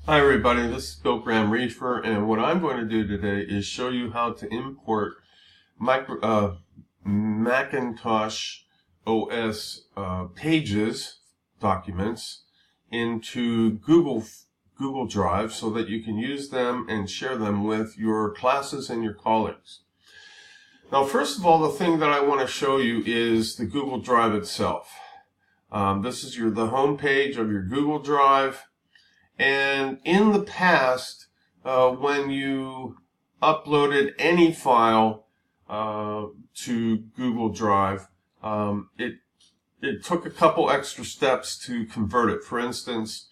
Hi everybody, this is Bill Gram-Reefer, and what I'm going to do today is show you how to import Macintosh OS Pages documents into Google Drive so that you can use them and share them with your classes and your colleagues. Now, first of all, the thing that I want to show you is the Google Drive itself. This is the home page of your Google Drive. And in the past, when you uploaded any file to Google Drive, it took a couple extra steps to convert it. For instance,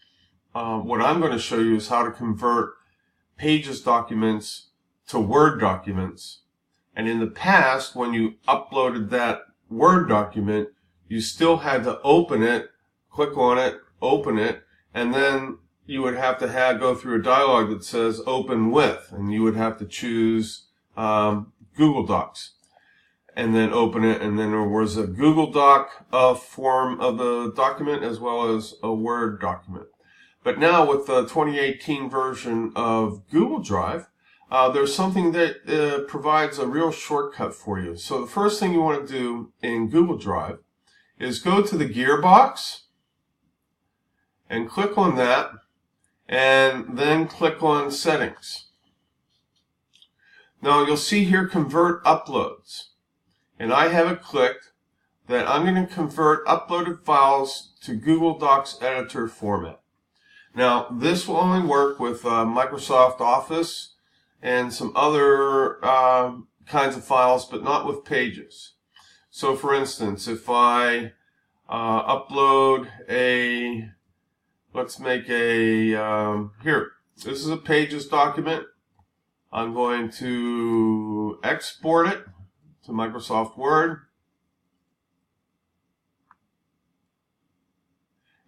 what I'm going to show you is how to convert Pages documents to Word documents. And in the past, when you uploaded that Word document, you still had to open it, click on it, open it, and then you would have to go through a dialog that says open with, and you would have to choose Google Docs and then open it, and then there was a Google Doc form of the document as well as a Word document. But now with the 2018 version of Google Drive, there's something that provides a real shortcut for you. So the first thing you want to do in Google Drive is go to the gearbox and click on that, and then click on Settings. Now you'll see here Convert Uploads, and I have it clicked that I'm going to convert uploaded files to Google Docs Editor format. Now this will only work with Microsoft Office and some other kinds of files, but not with Pages. So for instance, if I upload let's make here, this is a Pages document. I'm going to export it to Microsoft Word.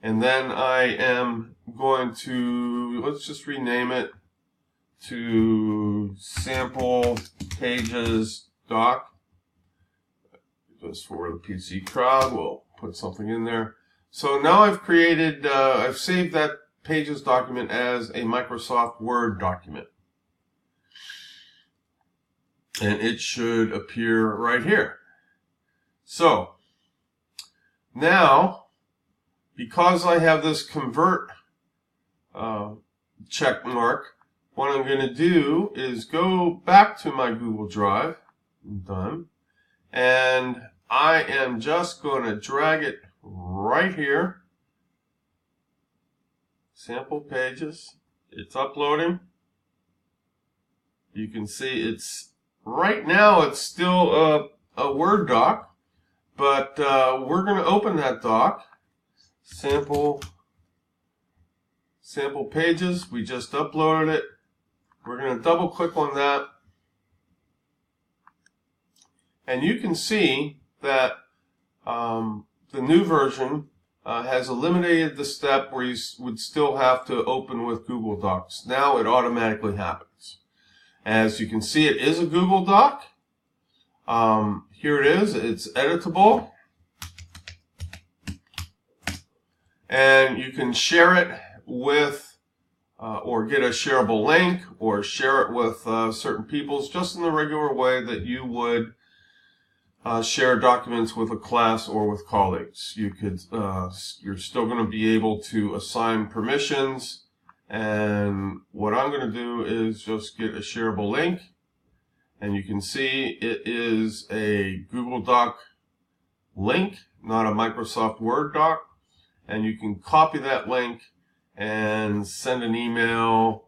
And then I am going to, let's just rename it to Sample Pages Doc. Just for the PC crowd, we'll put something in there. So now I've saved that Pages document as a Microsoft Word document. And it should appear right here. So now, because I have this convert check mark, what I'm going to do is go back to my Google Drive. Done. And I am just going to drag it right here. Sample Pages. It's uploading. You can see it's right now it's still a Word doc, but we're going to open that doc. Sample Pages. We just uploaded it. We're going to double click on that. And you can see that the new version has eliminated the step where you would still have to open with Google Docs. Now it automatically happens. As you can see, it is a Google Doc. Here it is. It's editable. And you can share it with, or get a shareable link, or share it with certain people, just in the regular way that you would share documents with a class or with colleagues. You're still going to be able to assign permissions, and what I'm going to do is just get a shareable link, and you can see it is a Google Doc link, not a Microsoft Word doc, and you can copy that link and send an email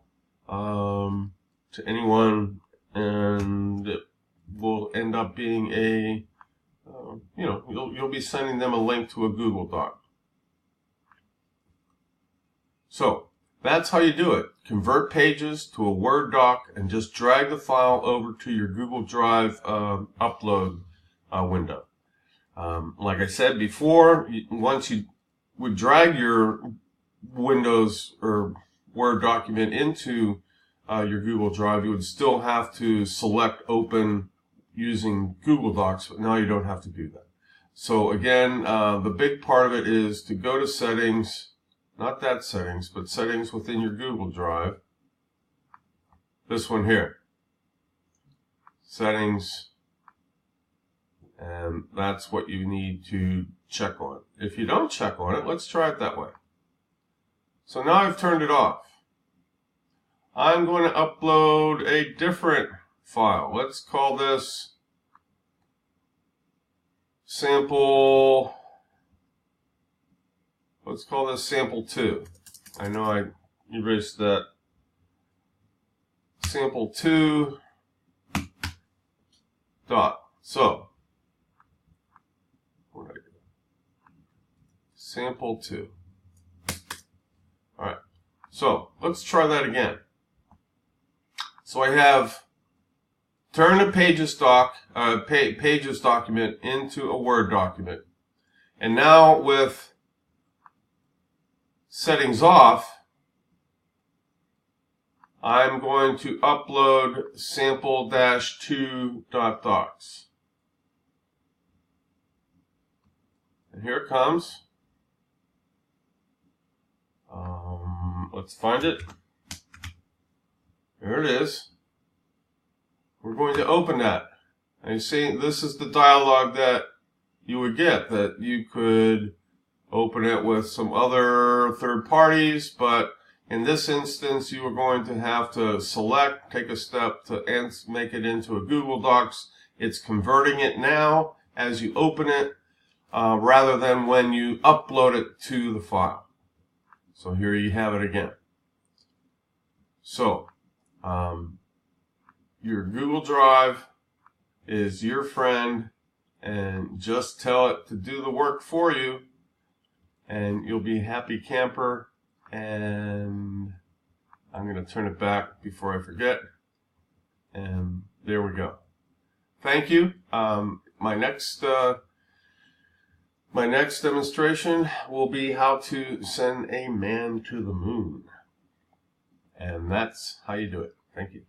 to anyone, and it will end up being you'll be sending them a link to a Google Doc. So that's how you do it. Convert Pages to a Word doc and just drag the file over to your Google Drive upload window. Like I said before, once you would drag your Windows or Word document into your Google Drive, you would still have to select Open using Google Docs, but now you don't have to do that. So again, the big part of it is to go to Settings, not that settings, but settings within your Google Drive. This one here. Settings. And that's what you need to check on. If you don't check on it, let's try it that way. So now I've turned it off. I'm going to upload a different file. Let's call this sample. Let's call this sample 2. I know I erased that. Sample 2 dot. So, what did I do? Sample 2. All right. So let's try that again. So I have turned a Pages document into a Word document, and now with settings off, I'm going to upload sample-2.docs. And here it comes. Let's find it. There it is. We're going to open that. And you see, this is the dialog that you would get, that you could open it with some other third parties, but in this instance, you are going to have to take a step to make it into a Google Docs. It's converting it now as you open it, rather than when you upload it to the file. So here you have it again. So, your Google Drive is your friend, and just tell it to do the work for you, and you'll be a happy camper. And I'm going to turn it back before I forget. And there we go. Thank you. My next demonstration will be how to send a man to the moon. And that's how you do it. Thank you.